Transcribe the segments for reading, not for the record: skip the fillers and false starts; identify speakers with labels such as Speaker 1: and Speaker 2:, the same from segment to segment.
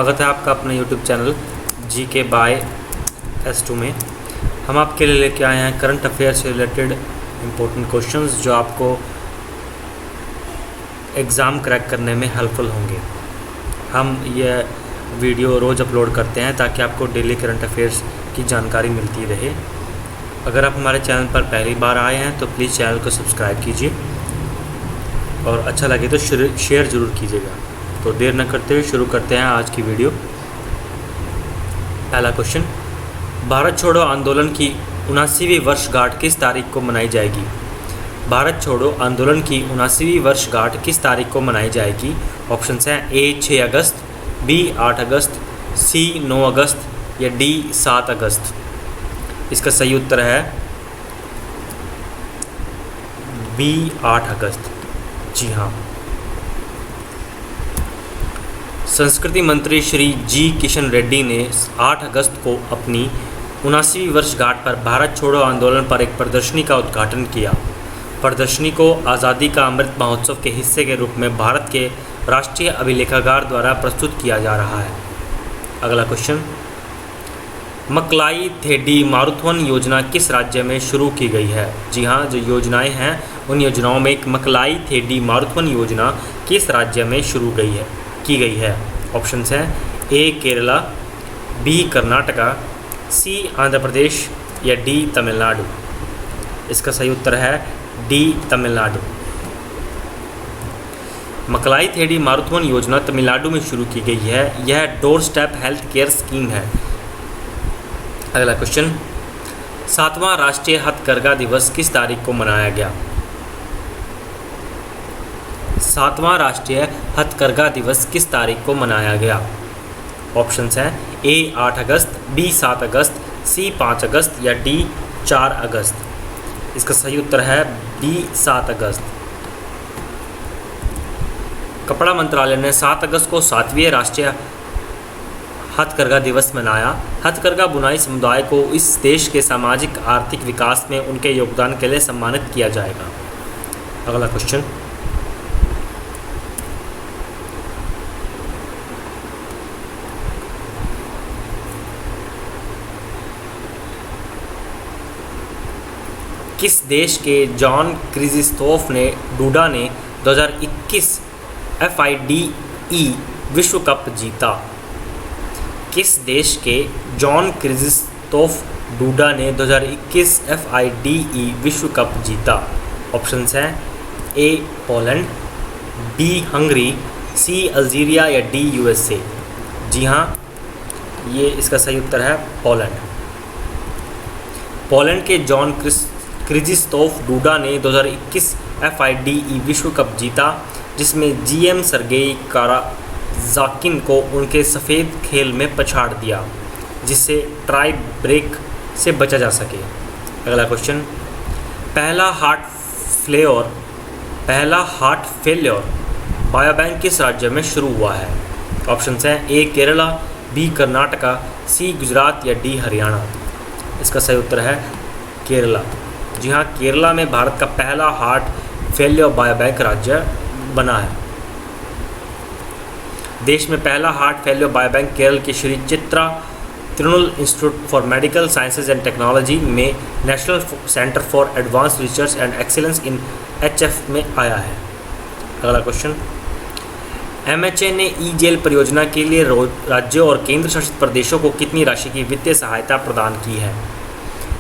Speaker 1: स्वागत है आपका अपने YouTube channel GK bye S2 में। हम आपके लिए लेके आए हैं करंट अफेयर से रिलेटेड इम्पोर्टेंट क्वेश्चंस जो आपको एग्ज़ाम क्रैक करने में हेल्पफुल होंगे। हम ये वीडियो रोज़ अपलोड करते हैं ताकि आपको डेली करंट अफेयर्स की जानकारी मिलती रहे। अगर आप हमारे चैनल पर पहली बार आए हैं तो प्लीज़ चैनल को सब्सक्राइब कीजिए और अच्छा लगे तो शेयर ज़रूर कीजिएगा। तो देर न करते हुए शुरू करते हैं आज की वीडियो। पहला क्वेश्चन, भारत छोड़ो आंदोलन की 79वीं वर्षगांठ किस तारीख को मनाई जाएगी? भारत छोड़ो आंदोलन की 79वीं वर्षगांठ किस तारीख को मनाई जाएगी? ऑप्शंस हैं ए 6 अगस्त, बी 8 अगस्त, सी 9 अगस्त या डी 7 अगस्त। इसका सही उत्तर है बी 8 अगस्त। जी हाँ, संस्कृति मंत्री श्री जी किशन रेड्डी ने 8 अगस्त को अपनी 79वीं वर्षगांठ पर भारत छोड़ो आंदोलन पर एक प्रदर्शनी का उद्घाटन किया। प्रदर्शनी को आज़ादी का अमृत महोत्सव के हिस्से के रूप में भारत के राष्ट्रीय अभिलेखागार द्वारा प्रस्तुत किया जा रहा है। अगला क्वेश्चन, मकलाई थेडी मारुथवन योजना किस राज्य में शुरू की गई है? जी हाँ, जो योजनाएं हैं उन योजनाओं में एक मकलाई थेडी मारुथवन योजना किस राज्य में शुरू की गई है? ऑप्शंस हैं ए केरला, बी कर्नाटका, सी आंध्र प्रदेश या डी तमिलनाडु। इसका सही उत्तर है डी तमिलनाडु। मकलाई थेडी मारुथवन योजना तमिलनाडु में शुरू की गई है। यह door step health care scheme है। अगला क्वेश्चन, 7वां राष्ट्रीय हथकरघा दिवस किस तारीख को मनाया गया? 7वां राष्ट्रीय हथकरघा दिवस किस तारीख को मनाया गया? ऑप्शंस हैं ए 8 अगस्त, बी 7 अगस्त, सी 5 अगस्त या डी 4 अगस्त। इसका सही उत्तर है बी 7 अगस्त। कपड़ा मंत्रालय ने 7 अगस्त को 7वें राष्ट्रीय हथकरघा दिवस मनाया। हथकरघा बुनाई समुदाय को इस देश के सामाजिक आर्थिक विकास में उनके योगदान के लिए सम्मानित किया जाएगा। अगला क्वेश्चन, किस देश के जॉन क्रिज़िस्तोफ डूडा ने 2021 FIDE विश्व कप जीता? किस देश के जॉन क्रिज़िस्तोफ डूडा ने 2021 FIDE विश्व कप जीता? ऑप्शंस हैं ए पोलैंड, बी हंगरी, सी अल्जीरिया या डी USA। जी हाँ, ये इसका सही उत्तर है पोलैंड। पोलैंड के जॉन क्रिज़िस्तोफ डूडा ने 2021 FIDE विश्व कप जीता, जिसमें GM सर्गेई काराजाकिन को उनके सफ़ेद खेल में पछाड़ दिया, जिससे ट्राई ब्रेक से बचा जा सके। अगला क्वेश्चन, पहला हार्ट फेल्योर बायोबैंक किस राज्य में शुरू हुआ है? ऑप्शंस हैं ए केरला, बी कर्नाटका, सी गुजरात या डी हरियाणा। इसका सही उत्तर है केरला। जी हाँ, केरला में भारत का पहला हार्ट फेल्योर बायोबैंक राज्य बना है। देश में पहला हार्ट फेल्योर बायोबैंक केरल के Shri Chitra Tirunal institute for medical sciences and technology में national centre for advance research and excellence in HF में आया है। अगला क्वेश्चन, MHA ने ई-जेल परियोजना के लिए राज्यों और केंद्र शासित प्रदेशों को कितनी राशि की वित्तीय सहायता प्रदान की है?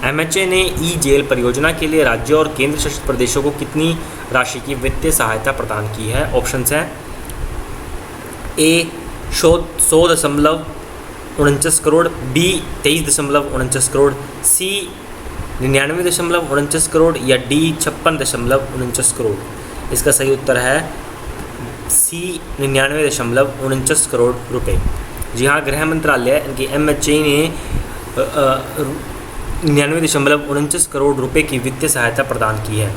Speaker 1: MHA ने ई-जेल परियोजना के लिए राज्यों और केंद्र शासित प्रदेशों को कितनी राशि की वित्तीय सहायता प्रदान की है? ऑप्शंस हैं ए 100.49 करोड़, बी 23.49 करोड़, सी 99.49 करोड़ या डी 56.49 करोड़। इसका सही उत्तर है सी 99.49 करोड़ रुपए। जी हाँ, गृह मंत्रालय यानी MHA ने 99.49 करोड़ रुपए की वित्तीय सहायता प्रदान की है।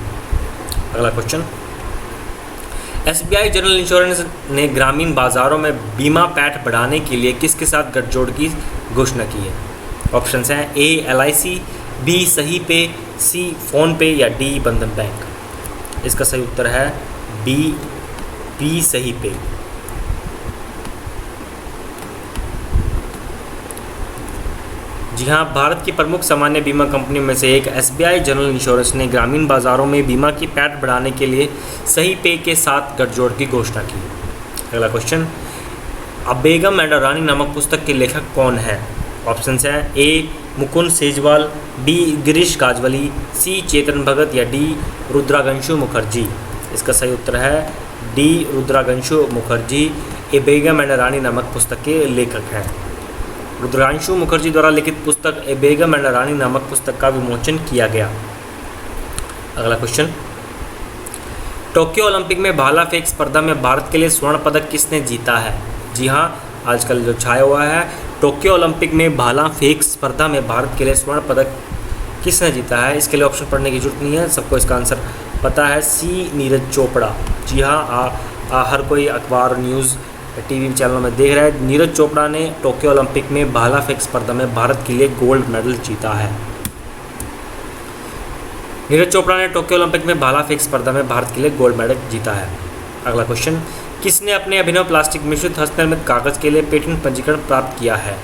Speaker 1: अगला क्वेश्चन, SBI जनरल इंश्योरेंस ने ग्रामीण बाजारों में बीमा पैठ बढ़ाने के लिए किसके साथ गठजोड़ की घोषणा की है? ऑप्शंस हैं ए LIC, बी सही पे, सी फ़ोन पे या डी बंधन बैंक। इसका सही उत्तर है बी सही पे। जी हाँ, भारत की प्रमुख सामान्य बीमा कंपनियों में से एक एसबीआई जनरल इंश्योरेंस ने ग्रामीण बाजारों में बीमा की पैठ बढ़ाने के लिए सही पे के साथ गठजोड़ की घोषणा की। अगला question, a Begum and Rani नामक पुस्तक के लेखक कौन है? ऑप्शंस हैं A Mukund Sejwal, B Girish Kajwali, C Chetan Bhagat या डी रुद्रागंशु मुखर्जी। इसका सही उत्तर है D Rudrangshu Mukherjee. A Begum and Rani नामक पुस्तक के लेखक हैं। रुद्रांशु मुखर्जी द्वारा लिखित पुस्तक ए बेगम एंड रानी नामक पुस्तक का विमोचन किया गया। अगला क्वेश्चन, टोक्यो ओलंपिक में भाला फेंक स्पर्धा में भारत के लिए स्वर्ण पदक किसने जीता है? जी हाँ, आजकल जो छाया हुआ है, टोक्यो ओलंपिक में भाला फेंक स्पर्धा में भारत के लिए स्वर्ण पदक किसने जीता है? इसके लिए ऑप्शन पढ़ने की जरूरत नहीं है, सबको इसका आंसर पता है, सी नीरज चोपड़ा। जी हाँ, हर कोई अखबार न्यूज़ टीवी चैनलों में देख रहा है। नीरज चोपड़ा ने टोक्यो ओलंपिक में भाला फेंक स्पर्धा में भारत के लिए गोल्ड मेडल जीता है। नीरज चोपड़ा ने टोक्यो ओलंपिक में भाला फेंक स्पर्धा में भारत के लिए गोल्ड मेडल जीता है। अगला क्वेश्चन, किसने अपने अभिनव प्लास्टिक मिश्रित हस्तनिर्मित कागज के लिए पेटेंट पंजीकरण प्राप्त किया है?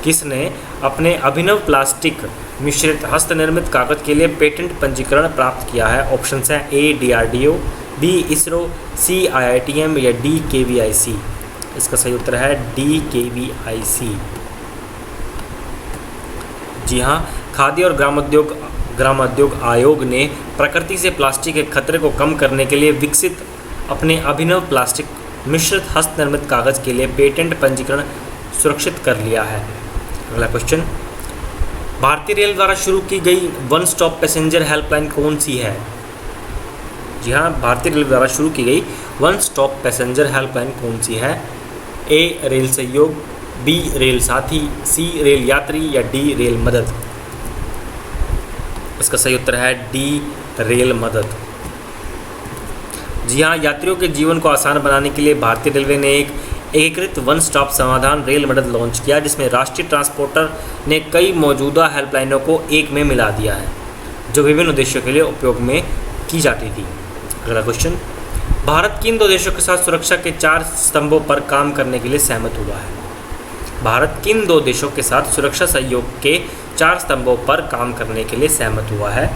Speaker 1: किसने अपने अभिनव प्लास्टिक मिश्रित हस्तनिर्मित कागज के लिए पेटेंट पंजीकरण प्राप्त किया है? ऑप्शंस हैं ए डीआरडीओ, बी इसरो, सी आईआईटीएम या डी केवीआईसी। इसका सही उत्तर है डी केवीआईसी। जी हाँ, खाद्य और ग्रामोद्योग आयोग ने प्रकृति से प्लास्टिक के खतरे को कम करने के लिए विकसित अपने अभिनव प्लास्टिक मिश्रित हस्तनिर्मित कागज के लिए पेटेंट पंजीकरण सुरक्षित कर लिया है। अगला क्वेश्चन, भारतीय रेल द्वारा शुरू की गई वन स्टॉप पैसेंजर हेल्पलाइन कौन सी है? जी हाँ, भारतीय रेल द्वारा शुरू की गई वन स्टॉप पैसेंजर हेल्पलाइन कौन सी है? ए रेल सहयोग, बी रेल साथी, सी रेल यात्री या डी रेल मदद। इसका सही उत्तर है डी रेल मदद। जी हाँ, यात्रियों के जीवन को आसान बनाने के लिए भारतीय रेलवे ने एक एकीकृत वन स्टॉप समाधान रेल मदद लॉन्च किया, जिसमें राष्ट्रीय ट्रांसपोर्टर ने कई मौजूदा हेल्पलाइनों को एक में मिला दिया है, जो विभिन्न उद्देश्यों के लिए उपयोग में की जाती थी। अगला क्वेश्चन, भारत किन दो देशों के साथ सुरक्षा के 4 स्तंभों पर काम करने के लिए सहमत हुआ है? भारत किन दो देशों के साथ सुरक्षा सहयोग के 4 स्तंभों पर काम करने के लिए सहमत हुआ है?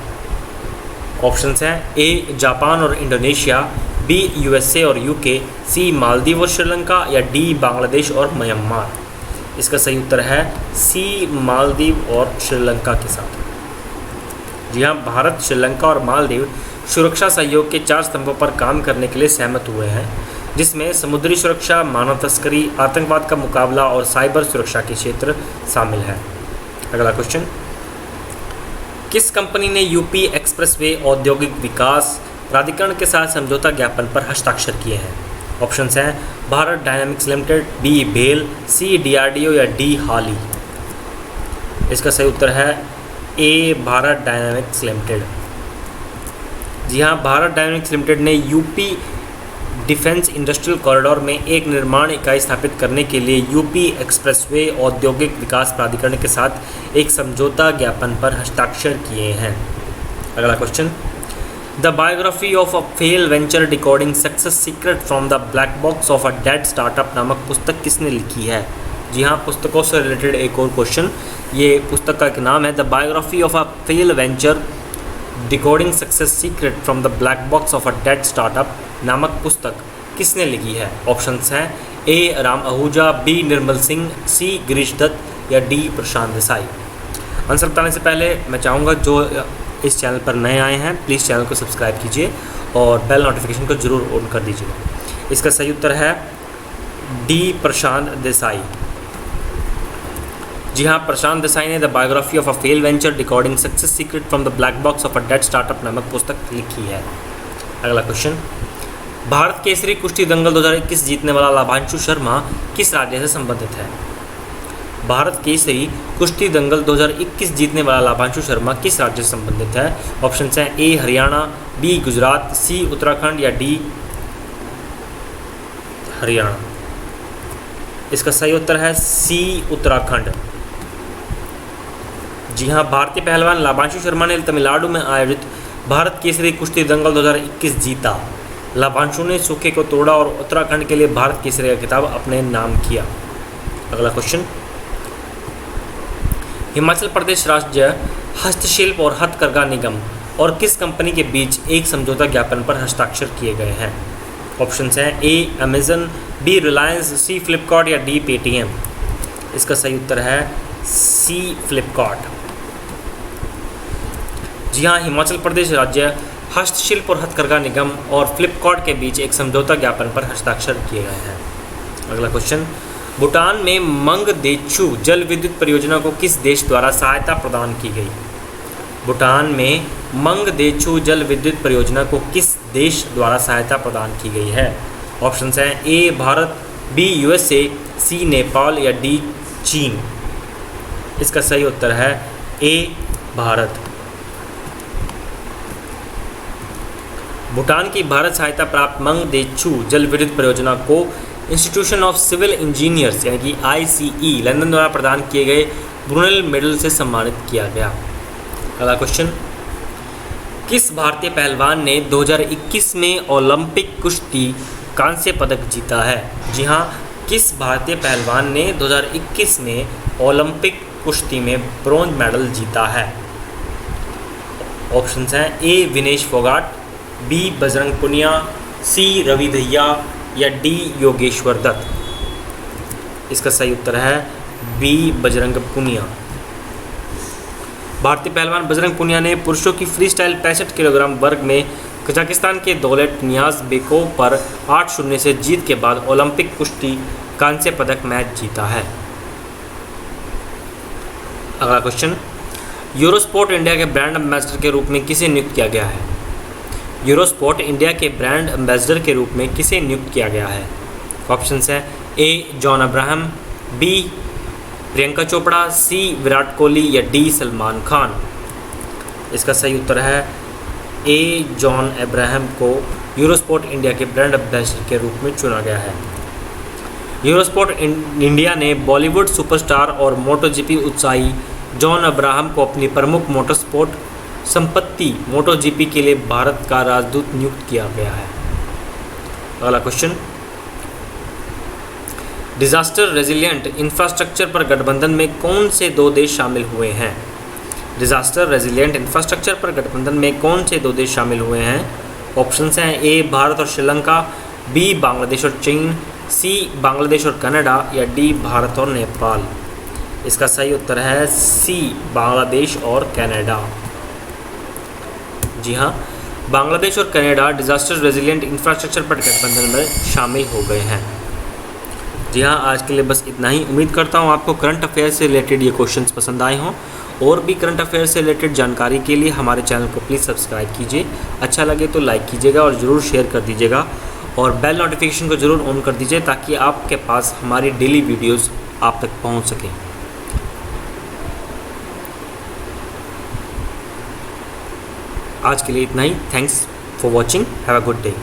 Speaker 1: ऑप्शंस हैं ए जापान और इंडोनेशिया, बी यूएसए और यूके, सी मालदीव और श्रीलंका या डी बांग्लादेश और म्यांमार। इसका सही उत्तर है सी मालदीव और श्रीलंका के साथ। जी हाँ, भारत, श्रीलंका और मालदीव सुरक्षा सहयोग के 4 स्तंभों पर काम करने के लिए सहमत हुए हैं, जिसमें समुद्री सुरक्षा, मानव तस्करी, आतंकवाद का मुकाबला और साइबर सुरक्षा के क्षेत्र शामिल हैं। अगला क्वेश्चन, किस कंपनी ने यूपी एक्सप्रेसवे औद्योगिक विकास प्राधिकरण के साथ समझौता ज्ञापन पर हस्ताक्षर किए हैं? ऑप्शंस हैं Bharat Dynamics Limited, B BEL, C DRDO या डी हाली। इसका सही उत्तर है ए भारत डायनामिक्स लिमिटेड। जी हाँ, भारत डायनामिक्स लिमिटेड ने यूपी डिफेंस इंडस्ट्रियल कॉरिडोर में एक निर्माण इकाई स्थापित करने के लिए यूपी एक्सप्रेसवे औद्योगिक विकास प्राधिकरण के साथ एक समझौता ज्ञापन पर हस्ताक्षर किए हैं। अगला question, the biography of a fail venture decoding success secret from the black box of a dead startup नामक पुस्तक किसने लिखी है? जी हाँ, पुस्तकों से रिलेटेड एक और क्वेश्चन, ये पुस्तक का नाम है the biography of a fail venture decoding success secret from the black box of a dead startup नामक पुस्तक किसने लिखी है? ऑप्शंस हैं ए राम आहूजा, बी निर्मल सिंह, सी गिरीश दत्त या डी प्रशांत देसाई। आंसर बताने से पहले मैं चाहूँगा जो इस चैनल पर नए आए हैं प्लीज़ चैनल को सब्सक्राइब कीजिए और बेल नोटिफिकेशन को ज़रूर ऑन कर दीजिए। इसका सही उत्तर है डी प्रशांत देसाई। जी हाँ, प्रशांत देसाई ने the biography of a fail venture decoding success secret from the black box of a dead startup नामक पुस्तक लिखी है। अगला क्वेश्चन, भारत केसरी कुश्ती दंगल 2021 जीतने वाला लाभांशु शर्मा किस राज्य से संबंधित है? भारत केसरी कुश्ती दंगल 2021 जीतने वाला लाभांशु शर्मा किस राज्य से संबंधित है? ऑप्शन हैं ए हरियाणा, बी गुजरात, सी उत्तराखंड या डी हरियाणा। इसका सही उत्तर है सी उत्तराखंड। जी हाँ, भारतीय पहलवान लाभांशु शर्मा ने तमिलनाडु में आयोजित भारत केसरी कुश्ती दंगल 2021 जीता। लाभांशु ने सूखे को तोड़ा और उत्तराखंड के लिए भारत केसरी का खिताब अपने नाम किया। अगला क्वेश्चन, हिमाचल प्रदेश राज्य हस्तशिल्प और हथकरघा निगम और किस कंपनी के बीच एक समझौता ज्ञापन पर हस्ताक्षर किए गए हैं? ऑप्शंस हैं ए अमेजन, बी रिलायंस, सी फ्लिपकार्ट या डी पेटीएम। इसका सही उत्तर है सी फ्लिपकार्ट। जी हाँ, हिमाचल प्रदेश राज्य हस्तशिल्प और हथकरघा निगम और फ्लिपकार्ट के बीच एक समझौता ज्ञापन पर हस्ताक्षर किए गए हैं। अगला क्वेश्चन, भूटान में मंगदेचु जल विद्युत परियोजना को किस देश द्वारा सहायता प्रदान की गई? भूटान में मंगदेचु जल विद्युत परियोजना को किस देश द्वारा सहायता प्रदान की गई है? ऑप्शंस हैं ए भारत, बी यूएसए, सी नेपाल या डी चीन। इसका सही उत्तर है ए भारत। भूटान की भारत सहायता प्राप्त मंगदेचु जल विद्युत परियोजना को इंस्टीट्यूशन ऑफ सिविल इंजीनियर्स यानी कि ICE लंदन द्वारा प्रदान किए गए ब्रुनेल मेडल से सम्मानित किया गया। अगला क्वेश्चन, किस भारतीय पहलवान ने 2021 में ओलंपिक कुश्ती कांस्य पदक जीता है? जी हाँ, किस भारतीय पहलवान ने 2021 में ओलंपिक कुश्ती में ब्रोंज मेडल जीता है? ऑप्शंस हैं ए विनेश फोगाट, बी बजरंग पुनिया, सी रवि दहिया या डी योगेश्वर दत्त। इसका सही उत्तर है बी बजरंग पुनिया। भारतीय पहलवान बजरंग पुनिया ने पुरुषों की फ्री स्टाइल 65 किलोग्राम वर्ग में कजाकिस्तान के दौलत नियाज बेकोव पर 8-0 से जीत के बाद ओलंपिक कुश्ती कांस्य पदक मैच जीता है। अगला क्वेश्चन, यूरोस्पोर्ट इंडिया के ब्रांड एम्बेसडर के रूप में किसे नियुक्त किया गया है? यूरोस्पोर्ट इंडिया के ब्रांड एम्बेसडर के रूप में किसे नियुक्त किया गया है? ऑप्शंस हैं A John Abraham, B Priyanka Chopra, C Virat Kohli या डी सलमान खान। इसका सही उत्तर है ए जॉन अब्राहम को यूरोस्पोर्ट इंडिया के ब्रांड एम्बेसडर के रूप में चुना गया है। यूरोस्पोर्ट इंडिया ने बॉलीवुड सुपरस्टार और मोटोजीपी उत्साही जॉन अब्राहम को अपनी प्रमुख मोटरस्पोर्ट संपत्ति मोटोजीपी के लिए भारत का राजदूत नियुक्त किया गया है। अगला क्वेश्चन, डिजास्टर रेजिलिएंट इंफ्रास्ट्रक्चर पर गठबंधन में कौन से दो देश शामिल हुए हैं? डिजास्टर रेजिलिएंट इंफ्रास्ट्रक्चर पर गठबंधन में कौन से दो देश शामिल हुए हैं? ऑप्शंस हैं ए भारत और श्रीलंका, बी बांग्लादेश और चीन, सी बांग्लादेश और कनाडा या डी भारत और नेपाल। इसका सही उत्तर है सी बांग्लादेश और कनाडा। जी हाँ, बांग्लादेश और कनाडा डिजास्टर रेजिलिएंट इंफ्रास्ट्रक्चर पर गठबंधन में शामिल हो गए हैं। जी हाँ, आज के लिए बस इतना ही। उम्मीद करता हूँ आपको करंट अफेयर से रिलेटेड ये क्वेश्चंस पसंद आए हों। और भी करंट अफेयर से रिलेटेड जानकारी के लिए हमारे चैनल को प्लीज़ सब्सक्राइब कीजिए। अच्छा लगे तो लाइक कीजिएगा और ज़रूर शेयर कर दीजिएगा और बेल नोटिफिकेशन को ज़रूर ऑन कर दीजिए ताकि आपके पास हमारी डेली वीडियोज़ आप तक पहुँच सकें। आज के लिए इतना ही। Thanks for watching. Have a good day.